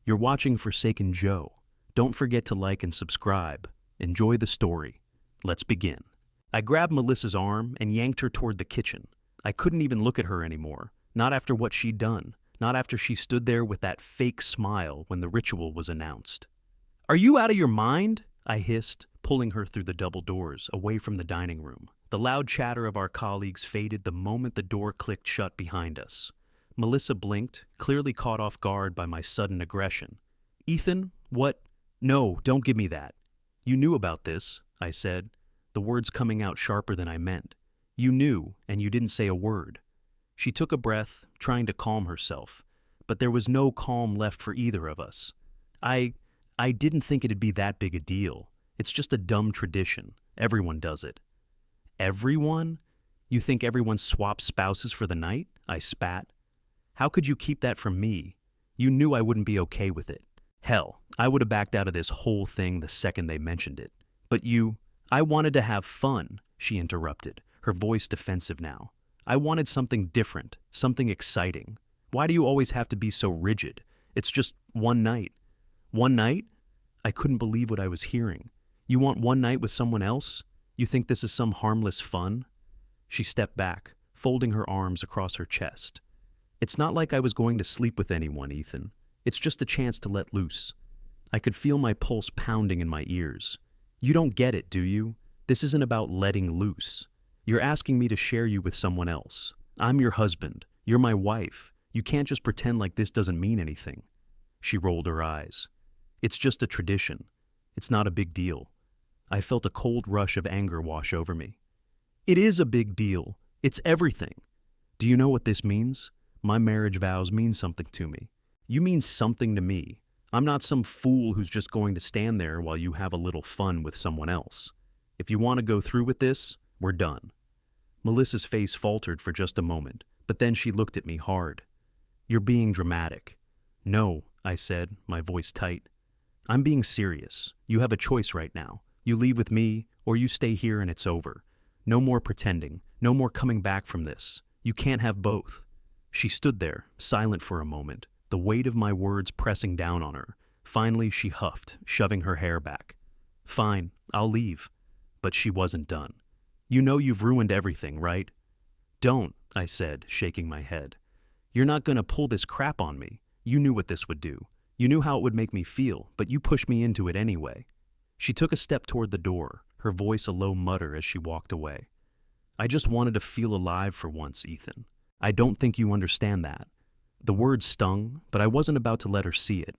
You're watching Forsaken Joe. Don't forget to like and subscribe. Enjoy the story. Let's begin. I grabbed Melissa's arm and yanked her toward the kitchen. I couldn't even look at her anymore, not after what she'd done, not after she stood there with that fake smile when the ritual was announced. "Are you out of your mind?" I hissed, pulling her through the double doors, away from the dining room. The loud chatter of our colleagues faded the moment the door clicked shut behind us. Melissa blinked, clearly caught off guard by my sudden aggression. "Ethan, what? No, don't give me that." "You knew about this," I said, the words coming out sharper than I meant. "You knew, and you didn't say a word." She took a breath, trying to calm herself, but there was no calm left for either of us. I didn't think it'd be that big a deal. It's just a dumb tradition. Everyone does it." "Everyone? You think everyone swaps spouses for the night?" I spat. "How could you keep that from me? You knew I wouldn't be okay with it. Hell, I would have backed out of this whole thing the second they mentioned it. But you—" "I wanted to have fun," she interrupted, her voice defensive now. "I wanted something different, something exciting. Why do you always have to be so rigid? It's just one night." "One night?" I couldn't believe what I was hearing. "You want one night with someone else? You think this is some harmless fun?" She stepped back, folding her arms across her chest. "It's not like I was going to sleep with anyone, Ethan. It's just a chance to let loose." I could feel my pulse pounding in my ears. "You don't get it, do you? This isn't about letting loose. You're asking me to share you with someone else. I'm your husband. You're my wife. You can't just pretend like this doesn't mean anything." She rolled her eyes. "It's just a tradition. It's not a big deal." I felt a cold rush of anger wash over me. "It is a big deal. It's everything. Do you know what this means? My marriage vows mean something to me. You mean something to me. I'm not some fool who's just going to stand there while you have a little fun with someone else. If you want to go through with this, we're done." Melissa's face faltered for just a moment, but then she looked at me hard. "You're being dramatic." "No," I said, my voice tight. "I'm being serious. You have a choice right now. You leave with me, or you stay here and it's over. No more pretending. No more coming back from this. You can't have both." She stood there, silent for a moment, the weight of my words pressing down on her. Finally, she huffed, shoving her hair back. "Fine, I'll leave." But she wasn't done. "You know you've ruined everything, right?" "Don't," I said, shaking my head. "You're not gonna pull this crap on me. You knew what this would do. You knew how it would make me feel, but you pushed me into it anyway." She took a step toward the door, her voice a low mutter as she walked away. "I just wanted to feel alive for once, Ethan. I don't think you understand that." The words stung, but I wasn't about to let her see it.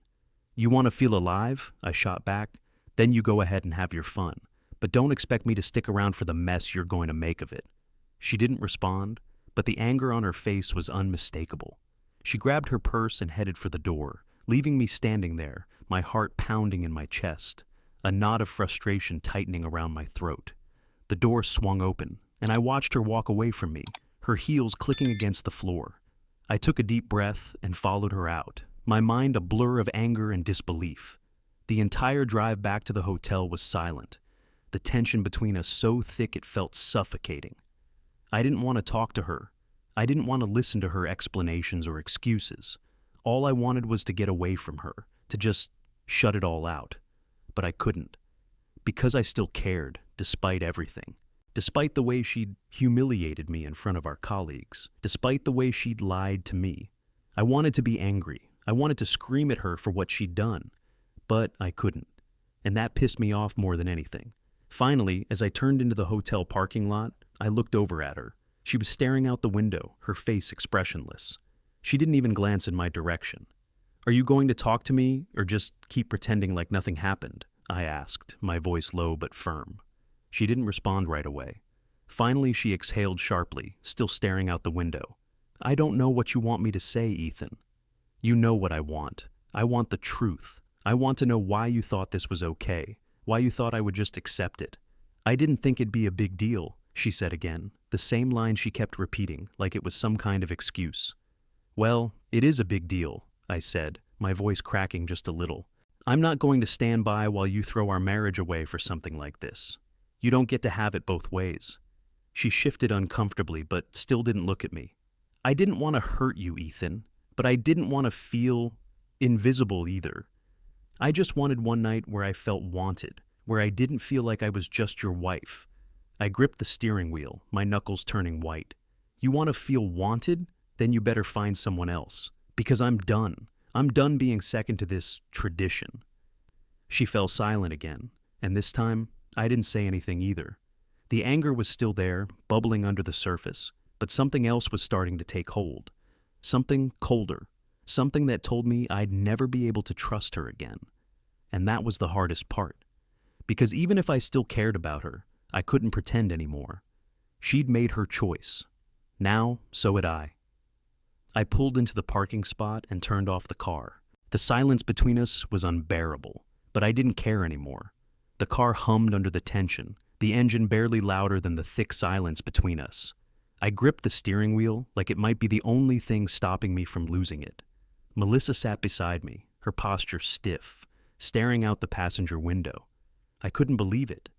"You want to feel alive?" I shot back. "Then you go ahead and have your fun. But don't expect me to stick around for the mess you're going to make of it." She didn't respond, but the anger on her face was unmistakable. She grabbed her purse and headed for the door, leaving me standing there, my heart pounding in my chest, a knot of frustration tightening around my throat. The door swung open, and I watched her walk away from me, her heels clicking against the floor. I took a deep breath and followed her out, my mind a blur of anger and disbelief. The entire drive back to the hotel was silent, the tension between us so thick it felt suffocating. I didn't want to talk to her. I didn't want to listen to her explanations or excuses. All I wanted was to get away from her, to just shut it all out. But I couldn't, because I still cared, despite everything. Despite the way she'd humiliated me in front of our colleagues, despite the way she'd lied to me. I wanted to be angry. I wanted to scream at her for what she'd done. But I couldn't. And that pissed me off more than anything. Finally, as I turned into the hotel parking lot, I looked over at her. She was staring out the window, her face expressionless. She didn't even glance in my direction. "Are you going to talk to me, or just keep pretending like nothing happened?" I asked, my voice low but firm. She didn't respond right away. Finally, she exhaled sharply, still staring out the window. "I don't know what you want me to say, Ethan." "You know what I want. I want the truth. I want to know why you thought this was okay, why you thought I would just accept it." "I didn't think it'd be a big deal," she said again, the same line she kept repeating, like it was some kind of excuse. "Well, it is a big deal," I said, my voice cracking just a little. "I'm not going to stand by while you throw our marriage away for something like this. You don't get to have it both ways." She shifted uncomfortably, but still didn't look at me. "I didn't want to hurt you, Ethan, but I didn't want to feel invisible either. I just wanted one night where I felt wanted, where I didn't feel like I was just your wife. I gripped the steering wheel, my knuckles turning white. You want to feel wanted? Then you better find someone else. Because I'm done. I'm done being second to this tradition. She fell silent again, and this time, I didn't say anything either. The anger was still there, bubbling under the surface, but something else was starting to take hold. Something colder. Something that told me I'd never be able to trust her again. And that was the hardest part. Because even if I still cared about her, I couldn't pretend anymore. She'd made her choice. Now, so had I. I pulled into the parking spot and turned off the car. The silence between us was unbearable, but I didn't care anymore. The car hummed under the tension, the engine barely louder than the thick silence between us. I gripped the steering wheel like it might be the only thing stopping me from losing it. Melissa sat beside me, her posture stiff, staring out the passenger window. I couldn't believe it.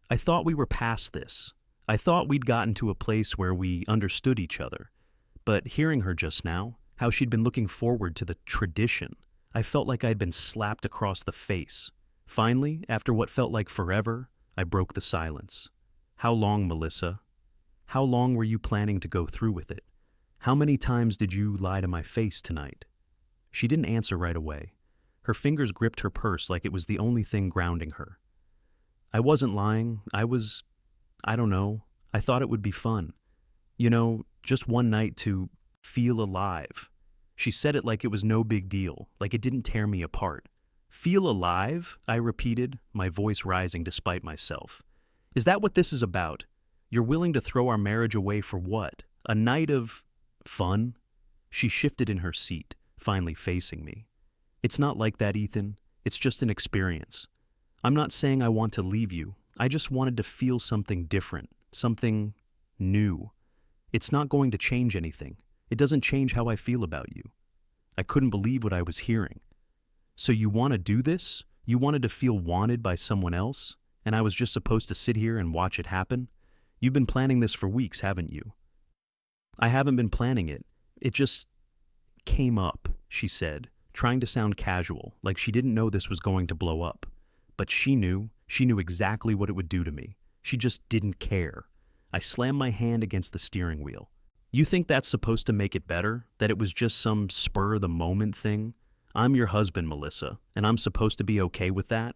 I thought we were past this. I thought we'd gotten to a place where we understood each other. But hearing her just now, how she'd been looking forward to the tradition, I felt like I'd been slapped across the face. Finally, after what felt like forever, I broke the silence. How long, Melissa? How long were you planning to go through with it? How many times did you lie to my face tonight? She didn't answer right away. Her fingers gripped her purse like it was the only thing grounding her. I wasn't lying. I don't know. I thought it would be fun. Just one night to feel alive. She said it like it was no big deal, like it didn't tear me apart. Feel alive? I repeated, my voice rising despite myself. Is that what this is about? You're willing to throw our marriage away for what? A night of fun? She shifted in her seat, finally facing me. It's not like that, Ethan. It's just an experience. I'm not saying I want to leave you. I just wanted to feel something different, something new. It's not going to change anything. It doesn't change how I feel about you. I couldn't believe what I was hearing. So you want to do this? You wanted to feel wanted by someone else? And I was just supposed to sit here and watch it happen? You've been planning this for weeks, haven't you? I haven't been planning it. It just came up, she said, trying to sound casual, like she didn't know this was going to blow up. But she knew exactly what it would do to me. She just didn't care. I slammed my hand against the steering wheel. You think that's supposed to make it better? That it was just some spur-of-the-moment thing? I'm your husband, Melissa, and I'm supposed to be okay with that?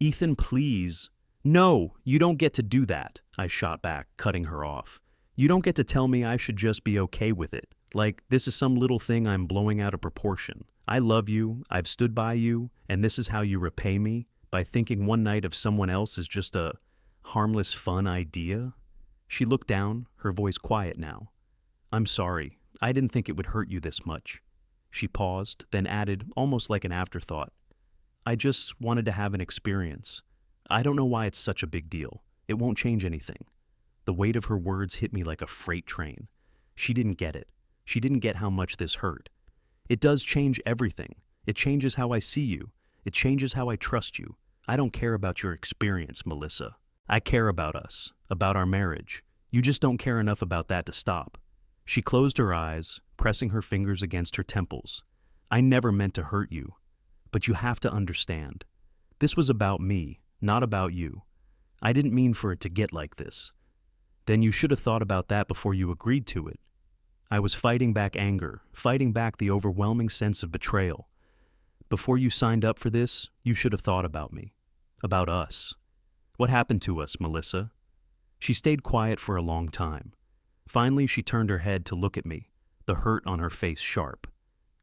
Ethan, please. No, you don't get to do that, I shot back, cutting her off. You don't get to tell me I should just be okay with it. Like, this is some little thing I'm blowing out of proportion. I love you, I've stood by you, and this is how you repay me? By thinking one night of someone else is just a harmless, fun idea? She looked down, her voice quiet now. I'm sorry. I didn't think it would hurt you this much. She paused, then added, almost like an afterthought. I just wanted to have an experience. I don't know why it's such a big deal. It won't change anything. The weight of her words hit me like a freight train. She didn't get it. She didn't get how much this hurt. It does change everything. It changes how I see you. It changes how I trust you. I don't care about your experience, Melissa. I care about us, about our marriage. You just don't care enough about that to stop. She closed her eyes, pressing her fingers against her temples. I never meant to hurt you, but you have to understand. This was about me, not about you. I didn't mean for it to get like this. Then you should have thought about that before you agreed to it. I was fighting back anger, fighting back the overwhelming sense of betrayal. Before you signed up for this, you should have thought about me, about us. What happened to us, Melissa? She stayed quiet for a long time. Finally, she turned her head to look at me, the hurt on her face sharp.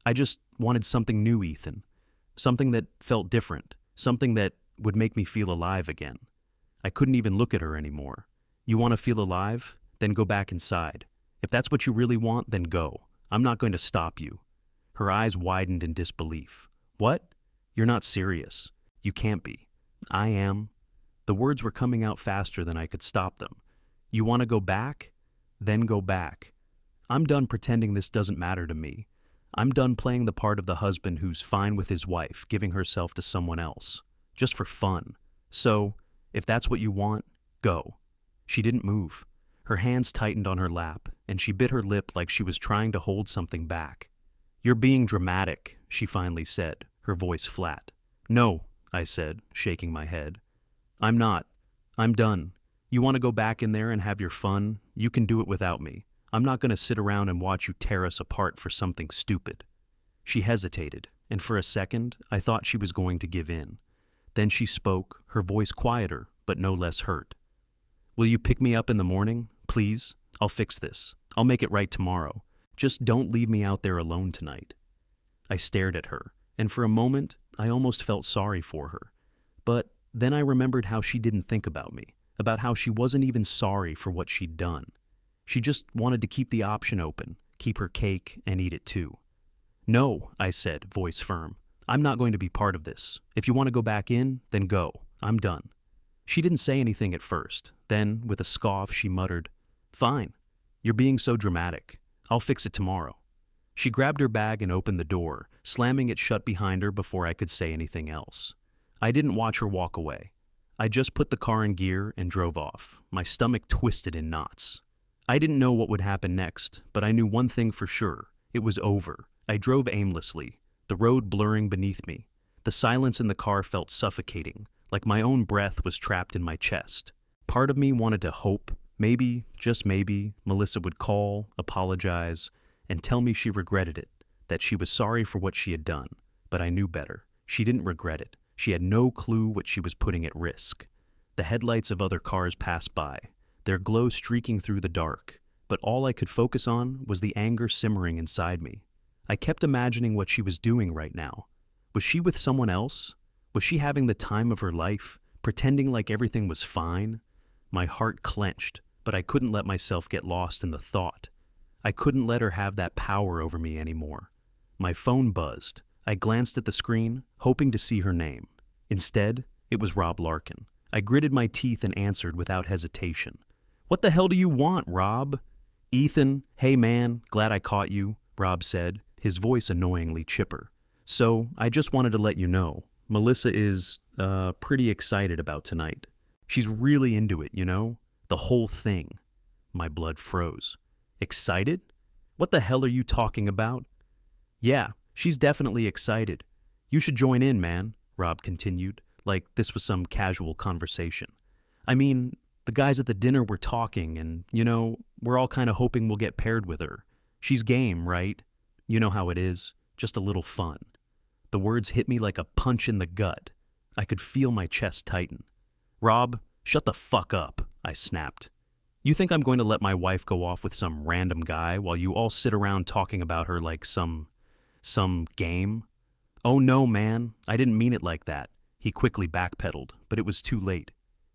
I just wanted something new, Ethan. Something that felt different, something that would make me feel alive again. I couldn't even look at her anymore. You want to feel alive? Then go back inside. If that's what you really want, then go. I'm not going to stop you. Her eyes widened in disbelief. What? You're not serious. You can't be. I am. The words were coming out faster than I could stop them. You want to go back? Then go back. I'm done pretending this doesn't matter to me. I'm done playing the part of the husband who's fine with his wife giving herself to someone else, just for fun. So, if that's what you want, go. She didn't move. Her hands tightened on her lap, and she bit her lip like she was trying to hold something back. "You're being dramatic," she finally said, her voice flat. "No," I said, shaking my head. "I'm not. I'm done. You want to go back in there and have your fun? You can do it without me. I'm not going to sit around and watch you tear us apart for something stupid." She hesitated, and for a second, I thought she was going to give in. Then she spoke, her voice quieter, but no less hurt. "Will you pick me up in the morning, please? I'll fix this. I'll make it right tomorrow. Just don't leave me out there alone tonight." I stared at her, and for a moment, I almost felt sorry for her. But then I remembered how she didn't think about me, about how she wasn't even sorry for what she'd done. She just wanted to keep the option open, keep her cake, and eat it too. "No," I said, voice firm. "I'm not going to be part of this. If you want to go back in, then go. I'm done." She didn't say anything at first. Then, with a scoff, she muttered, "Fine. You're being so dramatic. I'll fix it tomorrow." She grabbed her bag and opened the door, slamming it shut behind her before I could say anything else. I didn't watch her walk away. I just put the car in gear and drove off, my stomach twisted in knots. I didn't know what would happen next, but I knew one thing for sure. It was over. I drove aimlessly, the road blurring beneath me. The silence in the car felt suffocating, like my own breath was trapped in my chest. Part of me wanted to hope, maybe, just maybe, Melissa would call, apologize, and tell me she regretted it, that she was sorry for what she had done. But I knew better. She didn't regret it. She had no clue what she was putting at risk. The headlights of other cars passed by, their glow streaking through the dark, but all I could focus on was the anger simmering inside me. I kept imagining what she was doing right now. Was she with someone else? Was she having the time of her life, pretending like everything was fine? My heart clenched, but I couldn't let myself get lost in the thought. I couldn't let her have that power over me anymore. My phone buzzed. I glanced at the screen, hoping to see her name. Instead, it was Rob Larkin. I gritted my teeth and answered without hesitation. "What the hell do you want, Rob?" "Ethan, hey man, glad I caught you," Rob said, his voice annoyingly chipper. "So, I just wanted to let you know, Melissa is, pretty excited about tonight. She's really into it, you know? The whole thing." My blood froze. "Excited? What the hell are you talking about?" "Yeah, she's definitely excited. You should join in, man," Rob continued, like this was some casual conversation. "I mean, the guys at the dinner were talking and, you know, we're all kind of hoping we'll get paired with her. She's game, right? You know how it is, just a little fun." The words hit me like a punch in the gut. I could feel my chest tighten. "Rob, shut the fuck up," I snapped. "You think I'm going to let my wife go off with some random guy while you all sit around talking about her like some game?" "Oh no, man, I didn't mean it like that." He quickly backpedaled, but it was too late.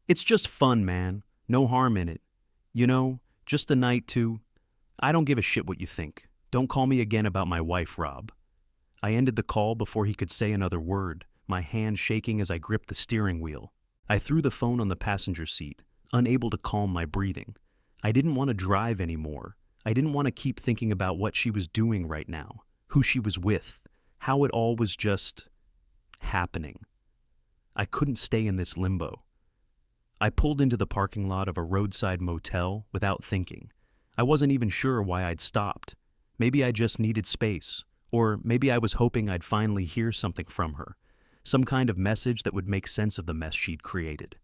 "It's just fun, man. No harm in it. You know, just a night to... I don't give a shit what you think. Don't call me again about my wife, Rob." I ended the call before he could say another word, my hand shaking as I gripped the steering wheel. I threw the phone on the passenger seat, unable to calm my breathing. I didn't want to drive anymore. I didn't want to keep thinking about what she was doing right now, who she was with, how it all was just happening. I couldn't stay in this limbo. I pulled into the parking lot of a roadside motel without thinking. I wasn't even sure why I'd stopped. Maybe I just needed space, or maybe I was hoping I'd finally hear something from her, some kind of message that would make sense of the mess she'd created.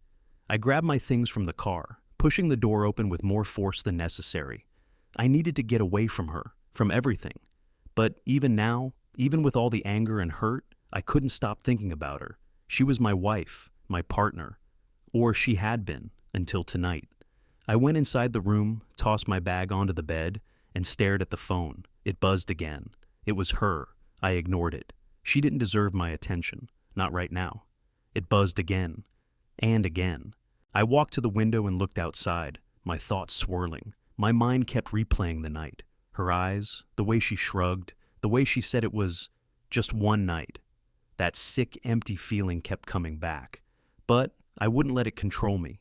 I grabbed my things from the car, pushing the door open with more force than necessary. I needed to get away from her, from everything. But even now, even with all the anger and hurt, I couldn't stop thinking about her. She was my wife, my partner, or she had been, until tonight. I went inside the room, tossed my bag onto the bed, and stared at the phone. It buzzed again. It was her. I ignored it. She didn't deserve my attention. Not right now. It buzzed again. And again. I walked to the window and looked outside, my thoughts swirling. My mind kept replaying the night. Her eyes, the way she shrugged, the way she said it was just one night. That sick, empty feeling kept coming back. But I wouldn't let it control me.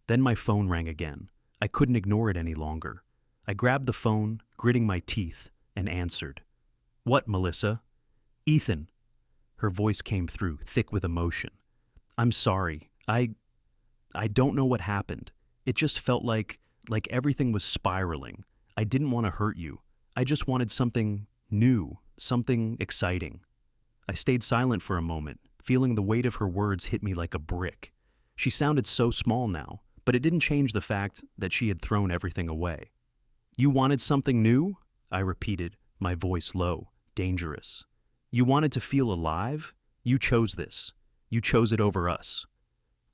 Then my phone rang again. I couldn't ignore it any longer. I grabbed the phone, gritting my teeth, and answered. "What, Melissa?" "Ethan." Her voice came through, thick with emotion. "I'm sorry. I don't know what happened. It just felt like everything was spiraling. I didn't want to hurt you. I just wanted something new, something exciting. I stayed silent for a moment, feeling the weight of her words hit me like a brick. She sounded so small now, but it didn't change the fact that she had thrown everything away. You wanted something new? I repeated, my voice low, dangerous. You wanted to feel alive? You chose this. You chose it over us.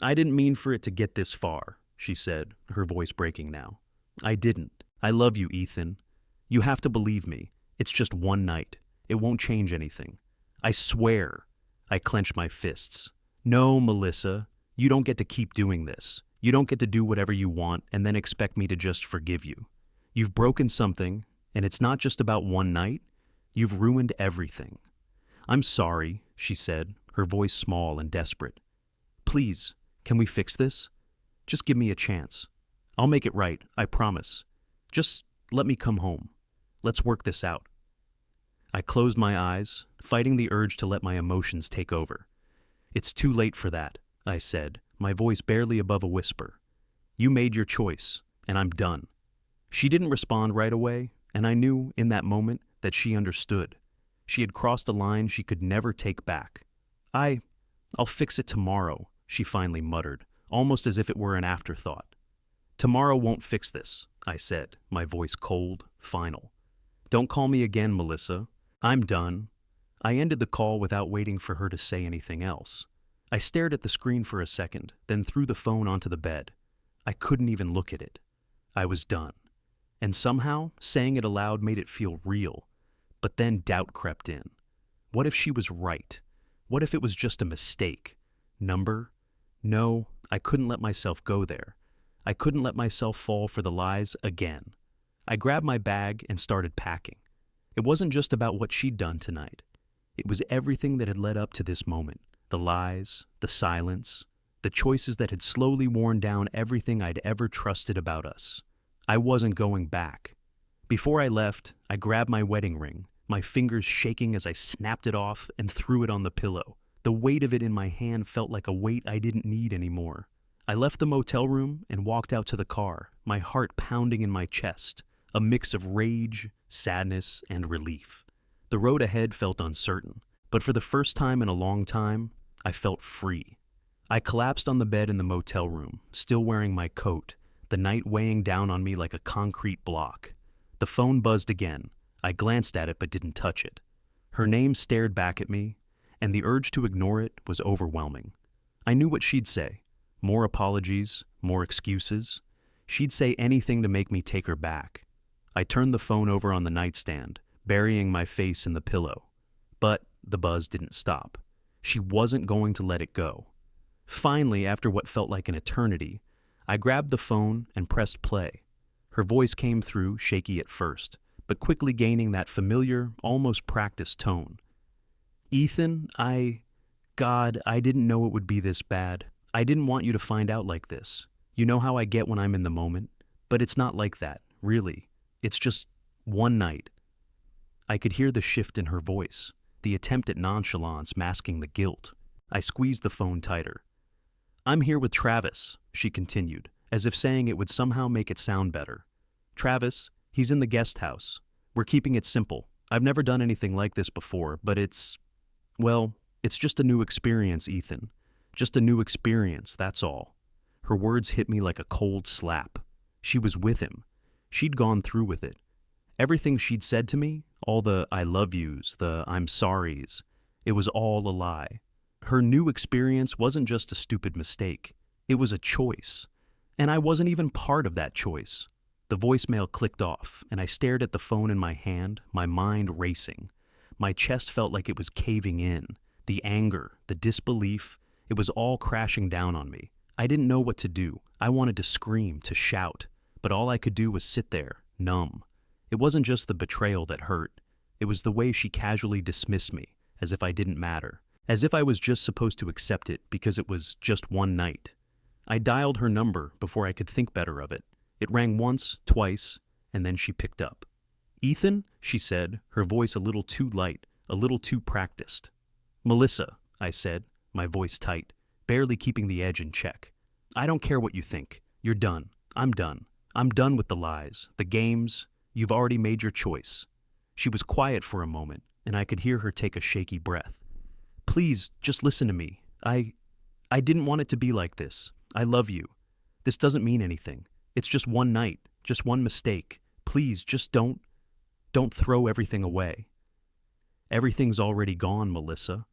I didn't mean for it to get this far, she said, her voice breaking now. I didn't. I love you, Ethan. You have to believe me. It's just one night. It won't change anything. I swear. I clenched my fists. No, Melissa, you don't get to keep doing this. You don't get to do whatever you want and then expect me to just forgive you. You've broken something, and it's not just about one night. You've ruined everything. I'm sorry, she said, her voice small and desperate. Please, can we fix this? Just give me a chance. I'll make it right, I promise. Just let me come home. Let's work this out. I closed my eyes, fighting the urge to let my emotions take over. It's too late for that, I said, my voice barely above a whisper. You made your choice, and I'm done. She didn't respond right away, and I knew in that moment that she understood. She had crossed a line she could never take back. I'll fix it tomorrow, she finally muttered, almost as if it were an afterthought. Tomorrow won't fix this, I said, my voice cold, final. Don't call me again, Melissa. I'm done. I ended the call without waiting for her to say anything else. I stared at the screen for a second, then threw the phone onto the bed. I couldn't even look at it. I was done. And somehow, saying it aloud made it feel real. But then doubt crept in. What if she was right? What if it was just a mistake? Number? No, I couldn't let myself go there. I couldn't let myself fall for the lies again. I grabbed my bag and started packing. It wasn't just about what she'd done tonight. It was everything that had led up to this moment. The lies, the silence, the choices that had slowly worn down everything I'd ever trusted about us. I wasn't going back. Before I left, I grabbed my wedding ring, my fingers shaking as I snapped it off and threw it on the pillow. The weight of it in my hand felt like a weight I didn't need anymore. I left the motel room and walked out to the car, my heart pounding in my chest, a mix of rage, sadness, and relief. The road ahead felt uncertain, but for the first time in a long time, I felt free. I collapsed on the bed in the motel room, still wearing my coat, the night weighing down on me like a concrete block. The phone buzzed again. I glanced at it but didn't touch it. Her name stared back at me, and the urge to ignore it was overwhelming. I knew what she'd say. More apologies, more excuses. She'd say anything to make me take her back. I turned the phone over on the nightstand, burying my face in the pillow. But the buzz didn't stop. She wasn't going to let it go. Finally, after what felt like an eternity, I grabbed the phone and pressed play. Her voice came through, shaky at first, but quickly gaining that familiar, almost practiced tone. Ethan, God, I didn't know it would be this bad. I didn't want you to find out like this. You know how I get when I'm in the moment? But it's not like that, really. It's just one night. I could hear the shift in her voice, the attempt at nonchalance masking the guilt. I squeezed the phone tighter. I'm here with Travis, she continued, as if saying it would somehow make it sound better. Travis, he's in the guest house. We're keeping it simple. I've never done anything like this before, but it's just a new experience, Ethan. Just a new experience, that's all. Her words hit me like a cold slap. She was with him. She'd gone through with it. Everything she'd said to me, all the I love yous, the I'm sorries, it was all a lie. Her new experience wasn't just a stupid mistake. It was a choice. And I wasn't even part of that choice. The voicemail clicked off, and I stared at the phone in my hand, my mind racing. My chest felt like it was caving in. The anger, the disbelief, it was all crashing down on me. I didn't know what to do. I wanted to scream, to shout, but all I could do was sit there, numb. It wasn't just the betrayal that hurt. It was the way she casually dismissed me, as if I didn't matter, as if I was just supposed to accept it because it was just one night. I dialed her number before I could think better of it. It rang once, twice, and then she picked up. Ethan, she said, her voice a little too light, a little too practiced. Melissa, I said, my voice tight, barely keeping the edge in check. I don't care what you think. You're done. I'm done. I'm done with the lies, the games. You've already made your choice. She was quiet for a moment, and I could hear her take a shaky breath. Please, just listen to me. I didn't want it to be like this. I love you. This doesn't mean anything. It's just one night, just one mistake. Please, just don't throw everything away. Everything's already gone, Melissa.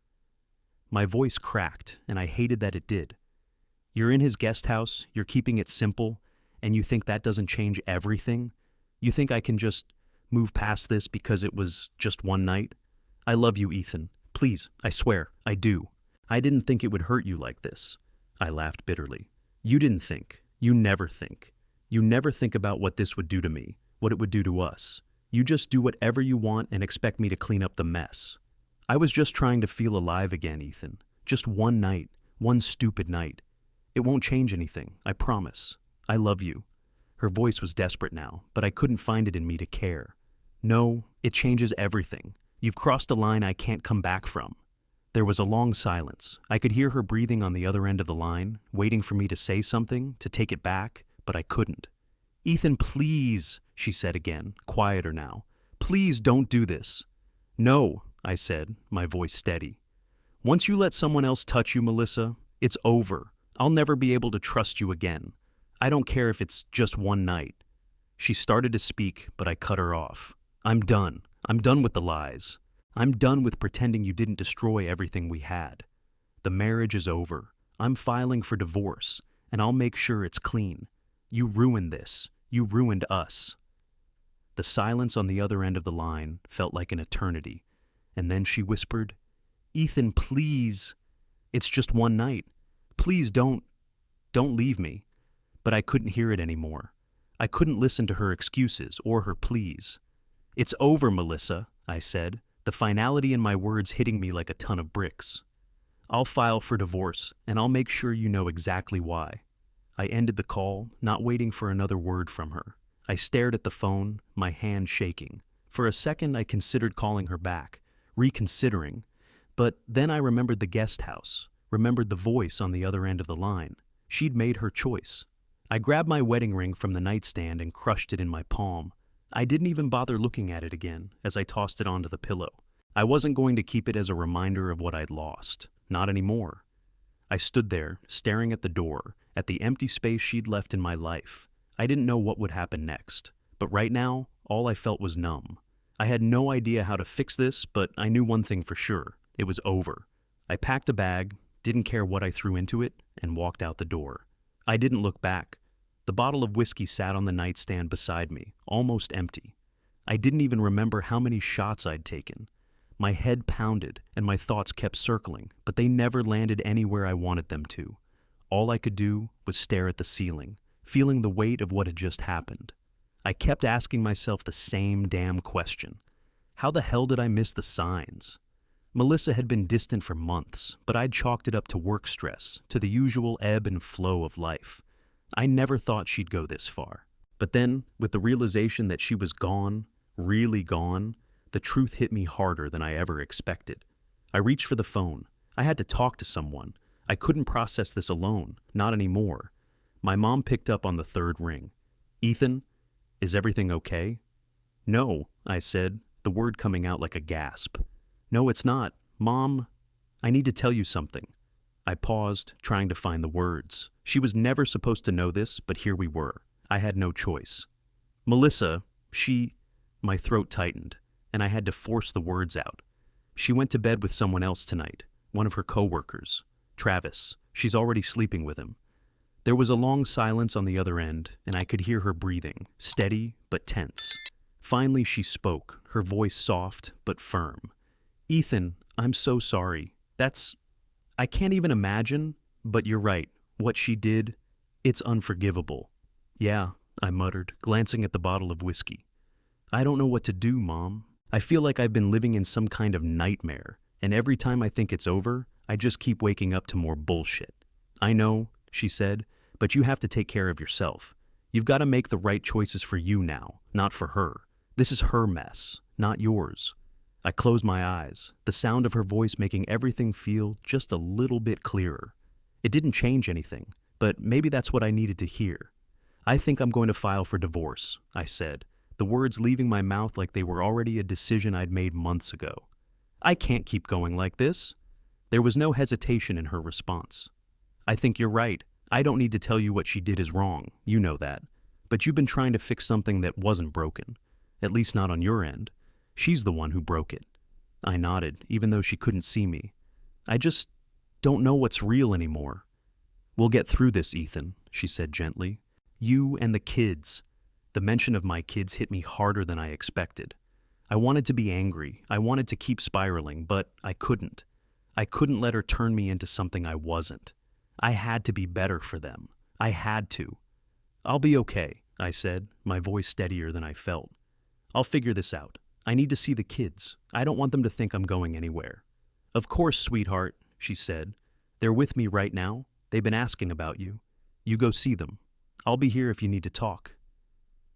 My voice cracked, and I hated that it did. You're in his guest house, you're keeping it simple, and you think that doesn't change everything? You think I can just move past this because it was just one night? I love you, Ethan. Please, I swear, I do. I didn't think it would hurt you like this. I laughed bitterly. You didn't think. You never think. You never think about what this would do to me, what it would do to us. You just do whatever you want and expect me to clean up the mess. I was just trying to feel alive again, Ethan. Just one night, one stupid night. It won't change anything, I promise. I love you. Her voice was desperate now, but I couldn't find it in me to care. No, it changes everything. You've crossed a line I can't come back from. There was a long silence. I could hear her breathing on the other end of the line, waiting for me to say something, to take it back, but I couldn't. Ethan, please, she said again, quieter now. Please don't do this. No, I said, my voice steady. Once you let someone else touch you, Melissa, it's over. I'll never be able to trust you again. I don't care if it's just one night. She started to speak, but I cut her off. I'm done. I'm done with the lies. I'm done with pretending you didn't destroy everything we had. The marriage is over. I'm filing for divorce, and I'll make sure it's clean. You ruined this. You ruined us. The silence on the other end of the line felt like an eternity, and then she whispered, Ethan, please. It's just one night. Please don't leave me. But I couldn't hear it anymore. I couldn't listen to her excuses or her pleas. It's over, Melissa, I said, the finality in my words hitting me like a ton of bricks. I'll file for divorce, and I'll make sure you know exactly why. I ended the call, not waiting for another word from her. I stared at the phone, my hand shaking. For a second, I considered calling her back, reconsidering. But then I remembered the guest house, remembered the voice on the other end of the line. She'd made her choice. I grabbed my wedding ring from the nightstand and crushed it in my palm. I didn't even bother looking at it again as I tossed it onto the pillow. I wasn't going to keep it as a reminder of what I'd lost. Not anymore. I stood there, staring at the door, at the empty space she'd left in my life. I didn't know what would happen next, but right now, all I felt was numb. I had no idea how to fix this, but I knew one thing for sure. It was over. I packed a bag, didn't care what I threw into it, and walked out the door. I didn't look back. The bottle of whiskey sat on the nightstand beside me, almost empty. I didn't even remember how many shots I'd taken. My head pounded, and my thoughts kept circling, but they never landed anywhere I wanted them to. All I could do was stare at the ceiling, feeling the weight of what had just happened. I kept asking myself the same damn question. How the hell did I miss the signs? Melissa had been distant for months, but I'd chalked it up to work stress, to the usual ebb and flow of life. I never thought she'd go this far. But then, with the realization that she was gone, really gone, the truth hit me harder than I ever expected. I reached for the phone. I had to talk to someone. I couldn't process this alone, not anymore. My mom picked up on the third ring. Ethan, is everything okay? No, I said, the word coming out like a gasp. No, it's not. Mom, I need to tell you something. I paused, trying to find the words. She was never supposed to know this, but here we were. I had no choice. Melissa, my throat tightened, and I had to force the words out. She went to bed with someone else tonight, one of her coworkers, Travis. She's already sleeping with him. There was a long silence on the other end, and I could hear her breathing, steady but tense. Finally, she spoke, her voice soft but firm. Ethan, I'm so sorry. I can't even imagine, but you're right. What she did, it's unforgivable. Yeah, I muttered, glancing at the bottle of whiskey. I don't know what to do, Mom. I feel like I've been living in some kind of nightmare, and every time I think it's over, I just keep waking up to more bullshit. I know, she said, but you have to take care of yourself. You've got to make the right choices for you now, not for her. This is her mess, not yours. I closed my eyes, the sound of her voice making everything feel just a little bit clearer. It didn't change anything, but maybe that's what I needed to hear. I think I'm going to file for divorce, I said, the words leaving my mouth like they were already a decision I'd made months ago. I can't keep going like this. There was no hesitation in her response. I think you're right. I don't need to tell you what she did is wrong. You know that. But you've been trying to fix something that wasn't broken. At least not on your end. She's the one who broke it. I nodded, even though she couldn't see me. I just don't know what's real anymore. We'll get through this, Ethan, she said gently. You and the kids. The mention of my kids hit me harder than I expected. I wanted to be angry. I wanted to keep spiraling, but I couldn't. I couldn't let her turn me into something I wasn't. I had to be better for them. I had to. I'll be okay, I said, my voice steadier than I felt. I'll figure this out. I need to see the kids. I don't want them to think I'm going anywhere. Of course, sweetheart, she said. They're with me right now. They've been asking about you. You go see them. I'll be here if you need to talk.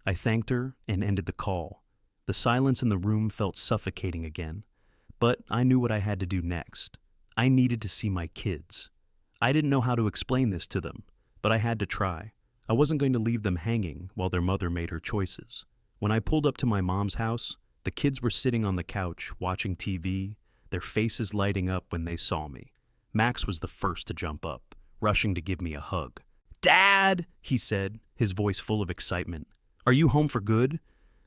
I thanked her and ended the call. The silence in the room felt suffocating again, but I knew what I had to do next. I needed to see my kids. I didn't know how to explain this to them, but I had to try. I wasn't going to leave them hanging while their mother made her choices. When I pulled up to my mom's house, the kids were sitting on the couch watching TV, their faces lighting up when they saw me. Max was the first to jump up, rushing to give me a hug. "Dad!" he said, his voice full of excitement. "Are you home for good?"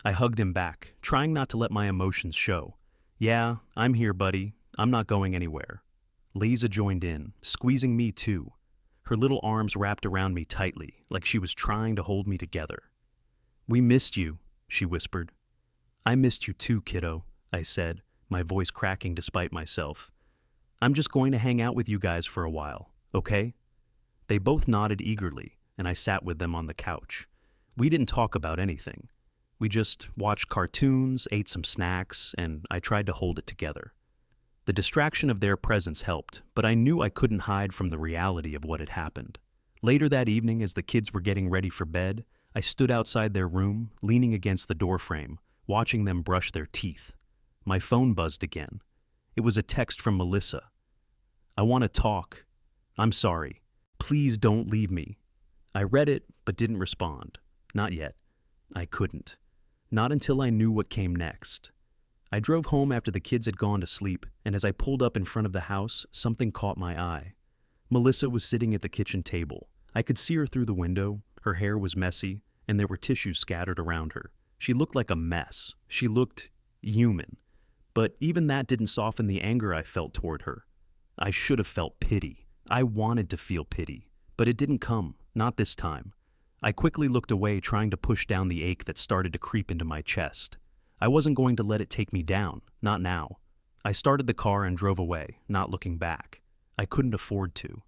I hugged him back, trying not to let my emotions show. "Yeah, I'm here, buddy. I'm not going anywhere." Liza joined in, squeezing me too. Her little arms wrapped around me tightly, like she was trying to hold me together. "We missed you," she whispered. "I missed you too, kiddo," I said, my voice cracking despite myself. "I'm just going to hang out with you guys for a while, okay?" They both nodded eagerly, and I sat with them on the couch. We didn't talk about anything. We just watched cartoons, ate some snacks, and I tried to hold it together. The distraction of their presence helped, but I knew I couldn't hide from the reality of what had happened. Later that evening, as the kids were getting ready for bed, I stood outside their room, leaning against the doorframe, watching them brush their teeth. My phone buzzed again. It was a text from Melissa. "I want to talk. I'm sorry. Please don't leave me." I read it, but didn't respond. Not yet. I couldn't. Not until I knew what came next. I drove home after the kids had gone to sleep, and as I pulled up in front of the house, something caught my eye. Melissa was sitting at the kitchen table. I could see her through the window. Her hair was messy, and there were tissues scattered around her. She looked like a mess. She looked human. But even that didn't soften the anger I felt toward her. I should have felt pity. I wanted to feel pity, but it didn't come, not this time. I quickly looked away, trying to push down the ache that started to creep into my chest. I wasn't going to let it take me down, not now. I started the car and drove away, not looking back. I couldn't afford to.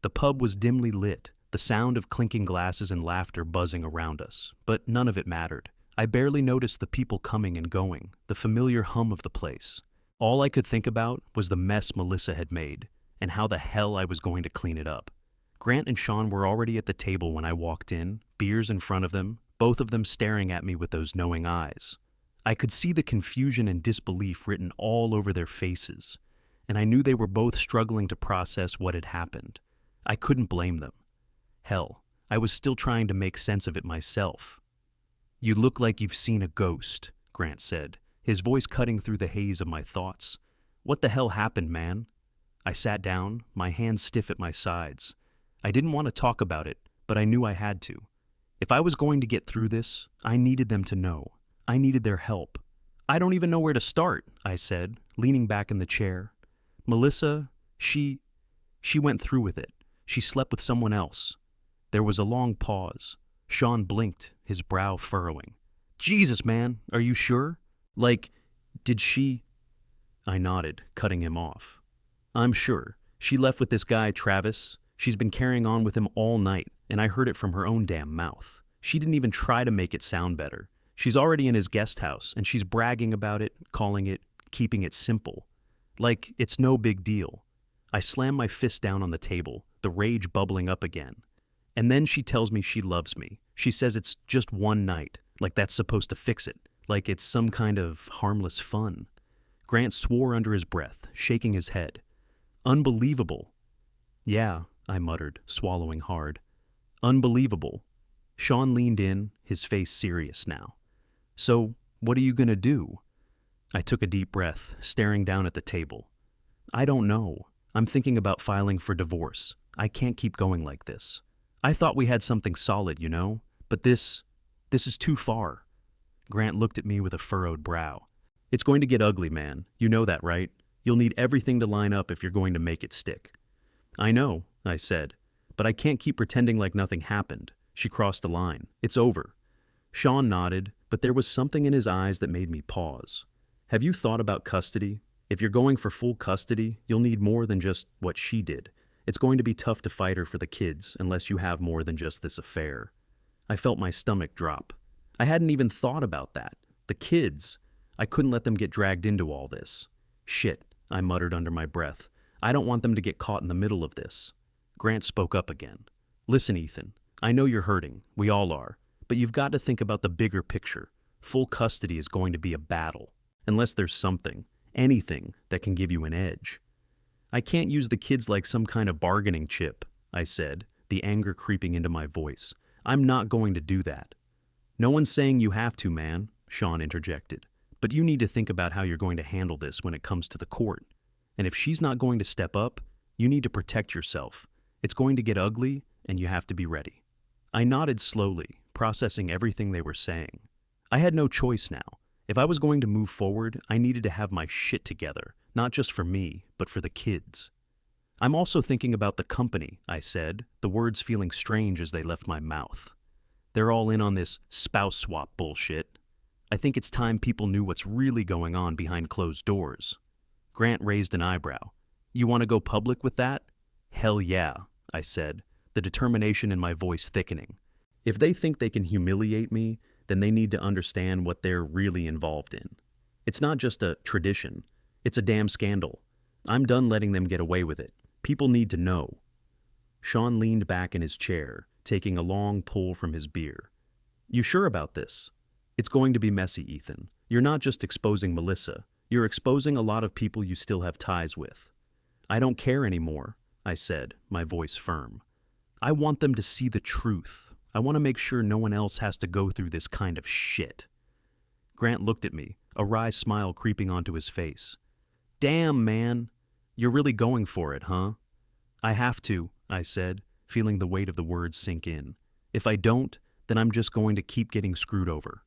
The pub was dimly lit, the sound of clinking glasses and laughter buzzing around us, but none of it mattered. I barely noticed the people coming and going, the familiar hum of the place. All I could think about was the mess Melissa had made, and how the hell I was going to clean it up. Grant and Sean were already at the table when I walked in, beers in front of them, both of them staring at me with those knowing eyes. I could see the confusion and disbelief written all over their faces, and I knew they were both struggling to process what had happened. I couldn't blame them. Hell, I was still trying to make sense of it myself. "You look like you've seen a ghost," Grant said, his voice cutting through the haze of my thoughts. "What the hell happened, man?" I sat down, my hands stiff at my sides. I didn't want to talk about it, but I knew I had to. If I was going to get through this, I needed them to know. I needed their help. "I don't even know where to start," I said, leaning back in the chair. "Melissa, she went through with it. She slept with someone else." There was a long pause. Sean blinked, his brow furrowing. "Jesus, man, are you sure? Like, did she—" I nodded, cutting him off. "I'm sure. She left with this guy, Travis. She's been carrying on with him all night, and I heard it from her own damn mouth. She didn't even try to make it sound better. She's already in his guest house, and she's bragging about it, calling it, keeping it simple. Like, it's no big deal." I slammed my fist down on the table, the rage bubbling up again. "And then she tells me she loves me. She says it's just one night, like that's supposed to fix it, like it's some kind of harmless fun." Grant swore under his breath, shaking his head. "Unbelievable." "Yeah," I muttered, swallowing hard. "Unbelievable." Sean leaned in, his face serious now. "So, what are you gonna do?" I took a deep breath, staring down at the table. I don't know. I'm thinking about filing for divorce. I can't keep going like this. I thought we had something solid, you know? But this is too far. Grant looked at me with a furrowed brow. It's going to get ugly, man. You know that, right? You'll need everything to line up if you're going to make it stick. I know, I said, but I can't keep pretending like nothing happened. She crossed the line. It's over. Sean nodded, but there was something in his eyes that made me pause. Have you thought about custody? If you're going for full custody, you'll need more than just what she did. It's going to be tough to fight her for the kids unless you have more than just this affair. I felt my stomach drop. I hadn't even thought about that. The kids. I couldn't let them get dragged into all this. Shit, I muttered under my breath. I don't want them to get caught in the middle of this. Grant spoke up again. Listen, Ethan, I know you're hurting. We all are. But you've got to think about the bigger picture. Full custody is going to be a battle. Unless there's something, anything, that can give you an edge. I can't use the kids like some kind of bargaining chip, I said, the anger creeping into my voice. I'm not going to do that. No one's saying you have to, man, Sean interjected. But you need to think about how you're going to handle this when it comes to the court. And if she's not going to step up, you need to protect yourself. It's going to get ugly, and you have to be ready. I nodded slowly, processing everything they were saying. I had no choice now. If I was going to move forward, I needed to have my shit together, not just for me, but for the kids. I'm also thinking about the company, I said, the words feeling strange as they left my mouth. They're all in on this spouse swap bullshit. I think it's time people knew what's really going on behind closed doors. Grant raised an eyebrow. You want to go public with that? Hell yeah, I said, the determination in my voice thickening. If they think they can humiliate me, then they need to understand what they're really involved in. It's not just a tradition. It's a damn scandal. I'm done letting them get away with it. People need to know. Sean leaned back in his chair, taking a long pull from his beer. You sure about this? It's going to be messy, Ethan. You're not just exposing Melissa. You're exposing a lot of people you still have ties with. I don't care anymore, I said, my voice firm. I want them to see the truth. I want to make sure no one else has to go through this kind of shit. Grant looked at me, a wry smile creeping onto his face. Damn, man. You're really going for it, huh? I have to, I said, feeling the weight of the words sink in. If I don't, then I'm just going to keep getting screwed over.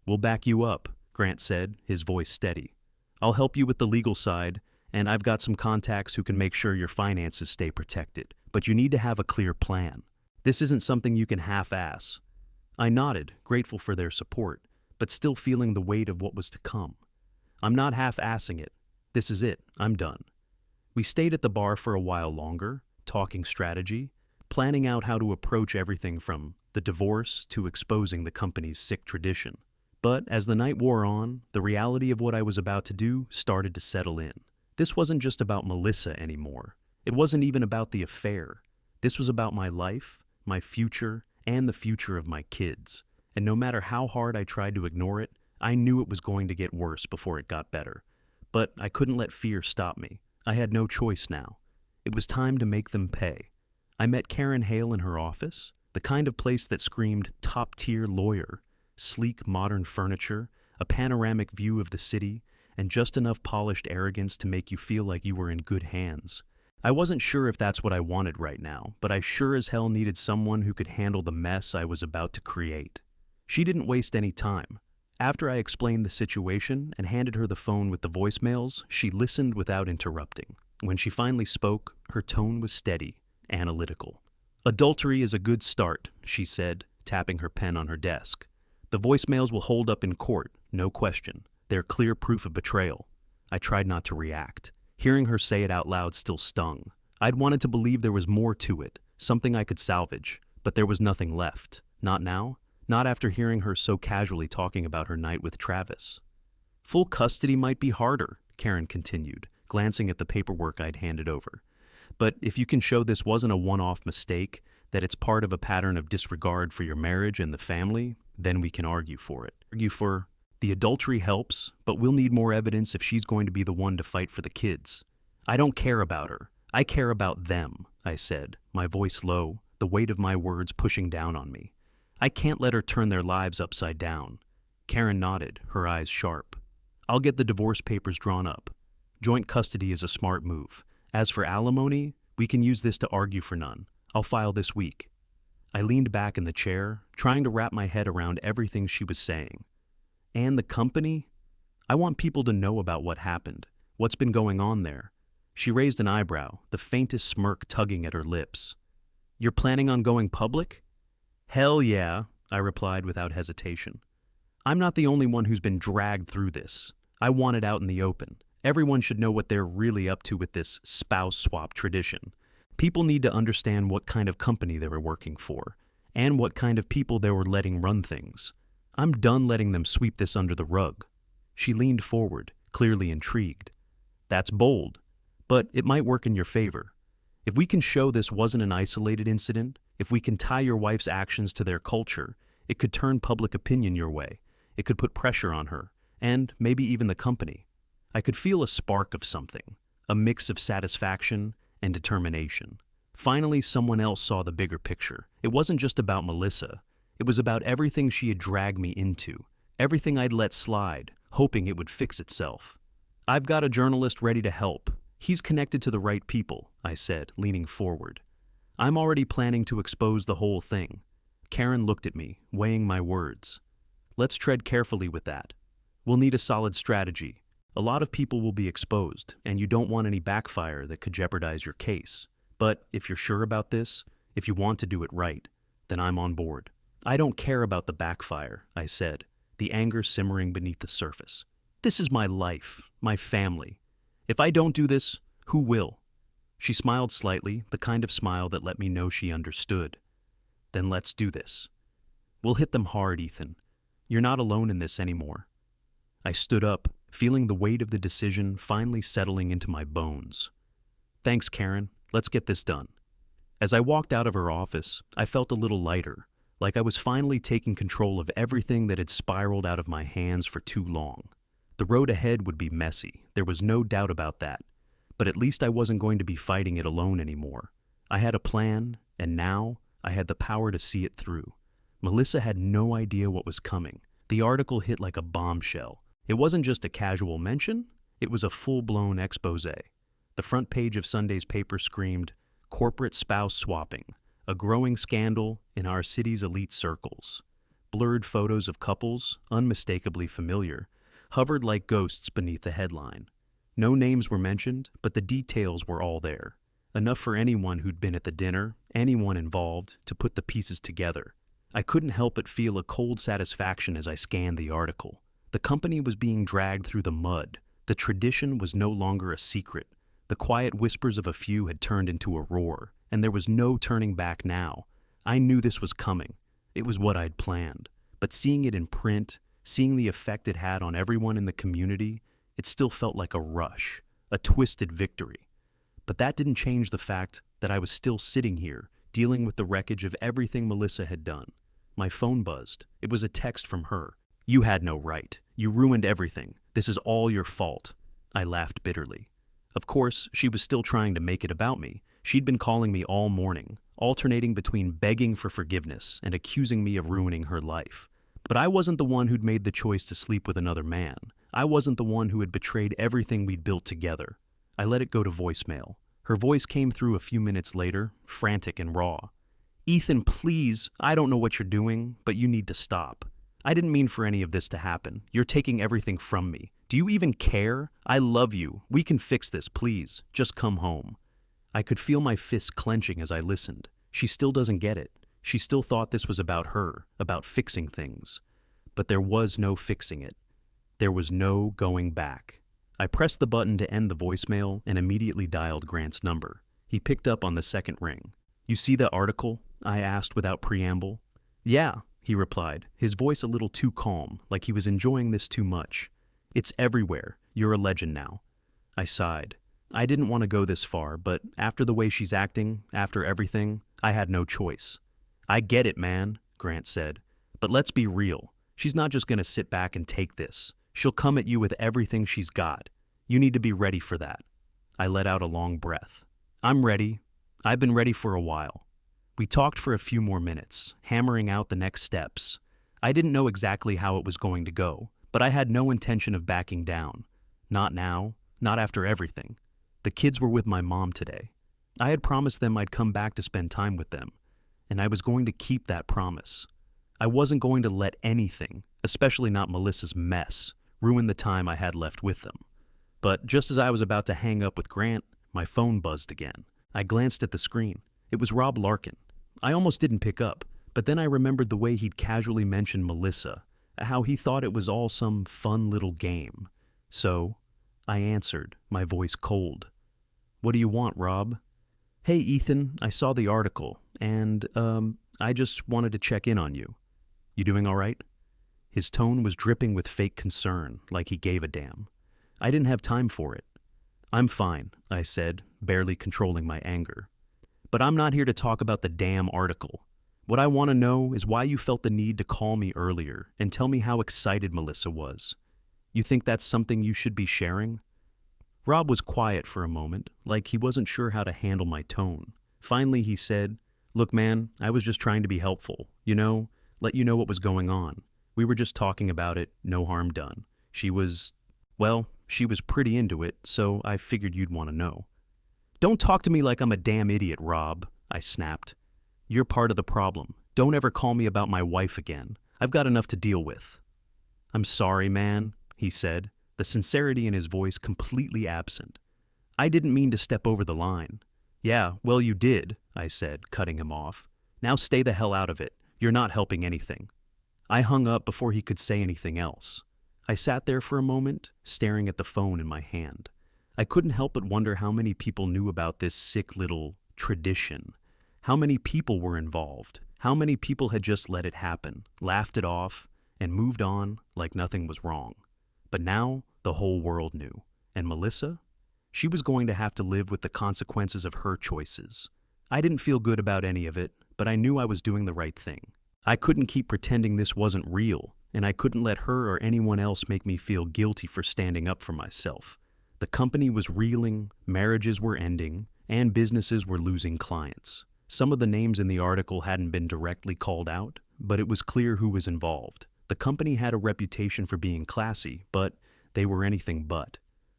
We'll back you up, Grant said, his voice steady. I'll help you with the legal side, and I've got some contacts who can make sure your finances stay protected. But you need to have a clear plan. This isn't something you can half-ass. I nodded, grateful for their support, but still feeling the weight of what was to come. I'm not half-assing it. This is it. I'm done. We stayed at the bar for a while longer, talking strategy, planning out how to approach everything from the divorce to exposing the company's sick tradition. But as the night wore on, the reality of what I was about to do started to settle in. This wasn't just about Melissa anymore. It wasn't even about the affair. This was about my life, my future, and the future of my kids. And no matter how hard I tried to ignore it, I knew it was going to get worse before it got better. But I couldn't let fear stop me. I had no choice now. It was time to make them pay. I met Karen Hale in her office, the kind of place that screamed top-tier lawyer, sleek modern furniture, a panoramic view of the city, and just enough polished arrogance to make you feel like you were in good hands. I wasn't sure if that's what I wanted right now, but I sure as hell needed someone who could handle the mess I was about to create. She didn't waste any time. After I explained the situation and handed her the phone with the voicemails, she listened without interrupting. When she finally spoke, her tone was steady, analytical. Adultery is a good start, she said, tapping her pen on her desk. The voicemails will hold up in court, no question. They're clear proof of betrayal. I tried not to react. Hearing her say it out loud still stung. I'd wanted to believe there was more to it, something I could salvage, but there was nothing left. Not now, not after hearing her so casually talking about her night with Travis. Full custody might be harder, Karen continued, glancing at the paperwork I'd handed over. But if you can show this wasn't a one-off mistake, that it's part of a pattern of disregard for your marriage and the family, then we can argue for it. Argue for the adultery helps, but we'll need more evidence if she's going to be the one to fight for the kids. I don't care about her. I care about them, I said, my voice low, the weight of my words pushing down on me. I can't let her turn their lives upside down. Karen nodded, her eyes sharp. I'll get the divorce papers drawn up. Joint custody is a smart move. As for alimony, we can use this to argue for none. I'll file this week. I leaned back in the chair, trying to wrap my head around everything she was saying. And the company? I want people to know about what happened, what's been going on there. She raised an eyebrow, the faintest smirk tugging at her lips. You're planning on going public? Hell yeah, I replied without hesitation. I'm not the only one who's been dragged through this. I want it out in the open. Everyone should know what they're really up to with this spouse swap tradition. People need to understand what kind of company they were working for, and what kind of people they were letting run things. I'm done letting them sweep this under the rug. She leaned forward, clearly intrigued. That's bold, but it might work in your favor. If we can show this wasn't an isolated incident, if we can tie your wife's actions to their culture, it could turn public opinion your way. It could put pressure on her, and maybe even the company. I could feel a spark of something, a mix of satisfaction and determination. Finally, someone else saw the bigger picture. It wasn't just about Melissa. It was about everything she had dragged me into, everything I'd let slide, hoping it would fix itself. I've got a journalist ready to help. He's connected to the right people, I said, leaning forward. I'm already planning to expose the whole thing. Karen looked at me, weighing my words. Let's tread carefully with that. We'll need a solid strategy. A lot of people will be exposed, and you don't want any backfire that could jeopardize your case. But if you're sure about this, if you want to do it right, then I'm on board. I don't care about the backfire, I said, the anger simmering beneath the surface. This is my life, my family. If I don't do this, who will? She smiled slightly, the kind of smile that let me know she understood. Then let's do this. We'll hit them hard, Ethan. You're not alone in this anymore. I stood up, feeling the weight of the decision finally settling into my bones. Thanks, Karen. Let's get this done. As I walked out of her office, I felt a little lighter, like I was finally taking control of everything that had spiraled out of my hands for too long. The road ahead would be messy, there was no doubt about that, but at least I wasn't going to be fighting it alone anymore. I had a plan, and now I had the power to see it through. Melissa had no idea what was coming. The article hit like a bombshell. It wasn't just a casual mention, it was a full-blown expose. The front page of Sunday's paper screamed, "Corporate spouse swapping, a growing scandal in our city's elite circles." Blurred photos of couples, unmistakably familiar, hovered like ghosts beneath the headline. No names were mentioned, but the details were all there. Enough for anyone who'd been at the dinner, anyone involved, to put the pieces together. I couldn't help but feel a cold satisfaction as I scanned the article. The company was being dragged through the mud. The tradition was no longer a secret. The quiet whispers of a few had turned into a roar, and there was no turning back now. I knew this was coming. It was what I'd planned. But seeing it in print, seeing the effect it had on everyone in the community, it still felt like a rush, a twisted victory. But that didn't change the fact that I was still sitting here, dealing with the wreckage of everything Melissa had done. My phone buzzed. It was a text from her. "You had no right. You ruined everything. This is all your fault." I laughed bitterly. Of course, she was still trying to make it about me. She'd been calling me all morning, alternating between begging for forgiveness and accusing me of ruining her life. But I wasn't the one who'd made the choice to sleep with another man. I wasn't the one who had betrayed everything we'd built together. I let it go to voicemail. Her voice came through a few minutes later, frantic and raw. "Ethan, please, I don't know what you're doing, but you need to stop. I didn't mean for any of this to happen. You're taking everything from me. Do you even care? I love you. We can fix this, please. Just come home." I could feel my fists clenching as I listened. She still doesn't get it. She still thought this was about her, about fixing things. But there was no fixing it. There was no going back. I pressed the button to end the voicemail and immediately dialed Grant's number. He picked up on the second ring. "You see the article?" I asked without preamble. "Yeah," he replied, his voice a little too calm, like he was enjoying this too much. "It's everywhere. You're a legend now." I sighed. I didn't want to go this far, but after the way she's acting, after everything, I had no choice. "I get it, man," Grant said. "But let's be real. She's not just going to sit back and take this. She'll come at you with everything she's got. You need to be ready for that." I let out a long breath. "I'm ready. I've been ready for a while." We talked for a few more minutes, hammering out the next steps. I didn't know exactly how it was going to go, but I had no intention of backing down. Not now, not after everything. The kids were with my mom today. I had promised them I'd come back to spend time with them, and I was going to keep that promise. I wasn't going to let anything, especially not Melissa's mess, ruin the time I had left with them. But just as I was about to hang up with Grant, my phone buzzed again. I glanced at the screen. It was Rob Larkin. I almost didn't pick up, but then I remembered the way he'd casually mentioned Melissa, how he thought it was all some fun little game. So I answered, my voice cold. "What do you want, Rob?" "Hey, Ethan, I saw the article, and, I just wanted to check in on you. You doing all right?" His tone was dripping with fake concern, like he gave a damn. I didn't have time for it. "I'm fine," I said, barely controlling my anger. "But I'm not here to talk about the damn article. What I want to know is why you felt the need to call me earlier and tell me how excited Melissa was. You think that's something you should be sharing?" Rob was quiet for a moment, like he wasn't sure how to handle my tone. Finally, he said, "Look, man, I was just trying to be helpful, let you know what was going on. We were just talking about it, no harm done. She was pretty into it, so I figured you'd want to know." "Don't talk to me like I'm a damn idiot, Rob," I snapped. "You're part of the problem. Don't ever call me about my wife again. I've got enough to deal with." "I'm sorry, man," he said, the sincerity in his voice completely absent. "I didn't mean to step over the line." "Yeah, well, you did," I said, cutting him off. "Now stay the hell out of it. You're not helping anything." I hung up before he could say anything else. I sat there for a moment, staring at the phone in my hand. I couldn't help but wonder how many people knew about this sick little tradition. How many people were involved? How many people had just let it happen, laughed it off, and moved on like nothing was wrong? But now, the whole world knew. And Melissa? She was going to have to live with the consequences of her choices. I didn't feel good about any of it, but I knew I was doing the right thing. I couldn't keep pretending this wasn't real, and I couldn't let her or anyone else make me feel guilty for standing up for myself. The company was reeling, marriages were ending, and businesses were losing clients. Some of the names in the article hadn't been directly called out, but it was clear who was involved. The company had a reputation for being classy, but they were anything but.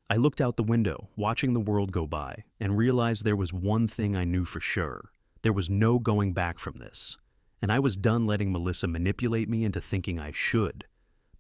I looked out the window, watching the world go by, and realized there was one thing I knew for sure. There was no going back from this. And I was done letting Melissa manipulate me into thinking I should.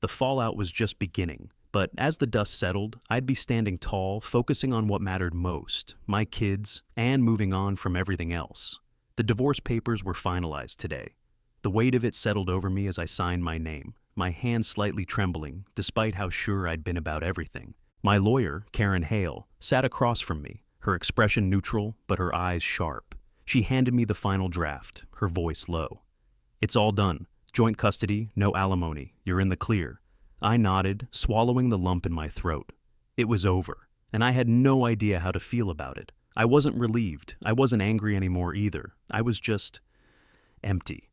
The fallout was just beginning, but as the dust settled, I'd be standing tall, focusing on what mattered most, my kids, and moving on from everything else. The divorce papers were finalized today. The weight of it settled over me as I signed my name, my hand slightly trembling, despite how sure I'd been about everything. My lawyer, Karen Hale, sat across from me, her expression neutral, but her eyes sharp. She handed me the final draft, her voice low. "It's all done. Joint custody, no alimony. You're in the clear." I nodded, swallowing the lump in my throat. It was over, and I had no idea how to feel about it. I wasn't relieved. I wasn't angry anymore either. I was just empty.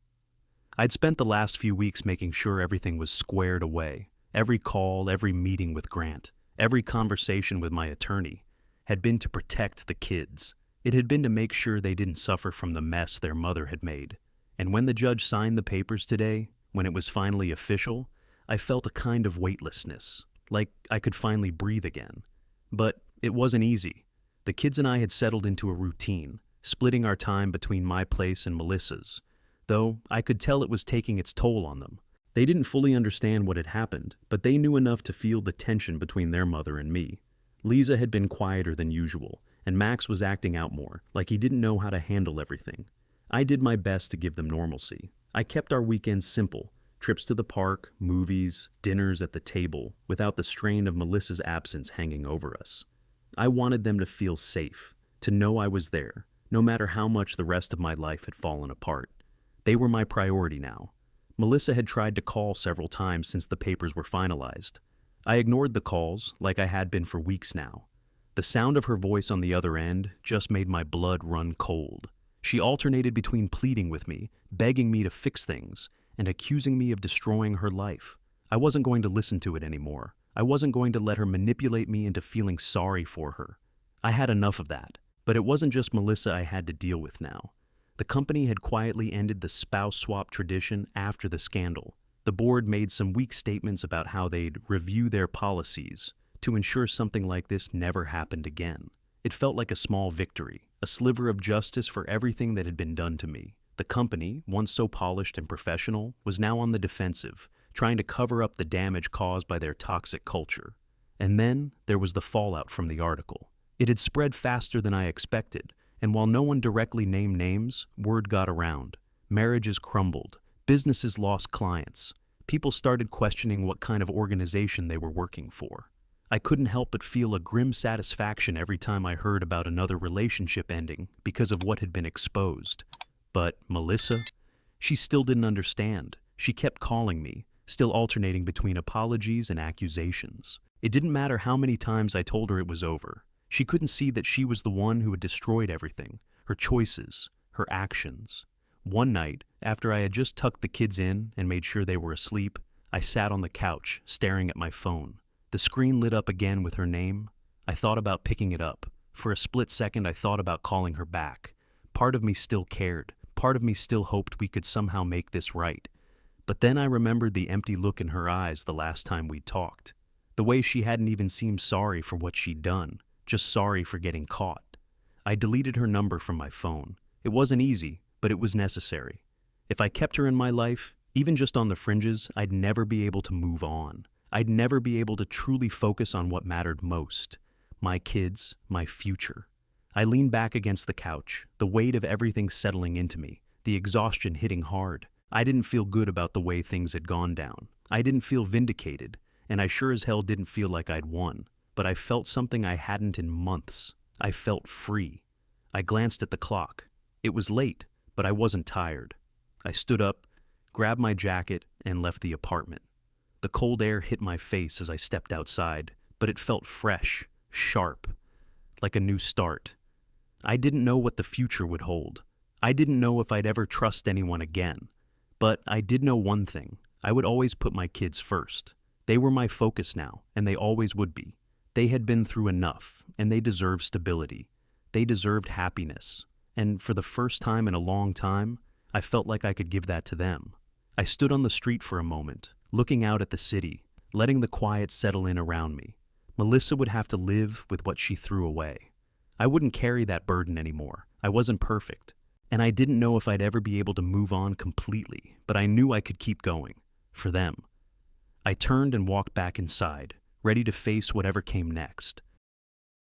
I'd spent the last few weeks making sure everything was squared away. Every call, every meeting with Grant, every conversation with my attorney had been to protect the kids. It had been to make sure they didn't suffer from the mess their mother had made. And when the judge signed the papers today, when it was finally official, I felt a kind of weightlessness, like I could finally breathe again. But it wasn't easy. The kids and I had settled into a routine, splitting our time between my place and Melissa's, though I could tell it was taking its toll on them. They didn't fully understand what had happened, but they knew enough to feel the tension between their mother and me. Lisa had been quieter than usual, and Max was acting out more, like he didn't know how to handle everything. I did my best to give them normalcy. I kept our weekends simple, trips to the park, movies, dinners at the table, without the strain of Melissa's absence hanging over us. I wanted them to feel safe, to know I was there, no matter how much the rest of my life had fallen apart. They were my priority now. Melissa had tried to call several times since the papers were finalized. I ignored the calls, like I had been for weeks now. The sound of her voice on the other end just made my blood run cold. She alternated between pleading with me, begging me to fix things, and accusing me of destroying her life. I wasn't going to listen to it anymore. I wasn't going to let her manipulate me into feeling sorry for her. I had enough of that. But it wasn't just Melissa I had to deal with now. The company had quietly ended the spouse swap tradition after the scandal. The board made some weak statements about how they'd review their policies to ensure something like this never happened again. It felt like a small victory, a sliver of justice for everything that had been done to me. The company, once so polished and professional, was now on the defensive, trying to cover up the damage caused by their toxic culture. And then there was the fallout from the article. It had spread faster than I expected, and while no one directly named names, word got around. Marriages crumbled. Businesses lost clients. People started questioning what kind of organization they were working for. I couldn't help but feel a grim satisfaction every time I heard about another relationship ending because of what had been exposed. But Melissa? She still didn't understand. She kept calling me, still alternating between apologies and accusations. It didn't matter how many times I told her it was over. She couldn't see that she was the one who had destroyed everything, her choices, her actions. One night, after I had just tucked the kids in and made sure they were asleep, I sat on the couch, staring at my phone. The screen lit up again with her name. I thought about picking it up. For a split second, I thought about calling her back. Part of me still cared. Part of me still hoped we could somehow make this right. But then I remembered the empty look in her eyes the last time we talked. The way she hadn't even seemed sorry for what she'd done, just sorry for getting caught. I deleted her number from my phone. It wasn't easy, but it was necessary. If I kept her in my life, even just on the fringes, I'd never be able to move on. I'd never be able to truly focus on what mattered most. My kids, my future. I leaned back against the couch, the weight of everything settling into me, the exhaustion hitting hard. I didn't feel good about the way things had gone down. I didn't feel vindicated, and I sure as hell didn't feel like I'd won. But I felt something I hadn't in months. I felt free. I glanced at the clock. It was late, but I wasn't tired. I stood up, grabbed my jacket, and left the apartment. The cold air hit my face as I stepped outside, but it felt fresh, sharp, like a new start. I didn't know what the future would hold. I didn't know if I'd ever trust anyone again. But I did know one thing. I would always put my kids first. They were my focus now, and they always would be. They had been through enough, and they deserved stability. They deserved happiness. And for the first time in a long time, I felt like I could give that to them. I stood on the street for a moment, looking out at the city, letting the quiet settle in around me. Melissa would have to live with what she threw away. I wouldn't carry that burden anymore. I wasn't perfect. And I didn't know if I'd ever be able to move on completely, but I knew I could keep going. For them. I turned and walked back inside, ready to face whatever came next.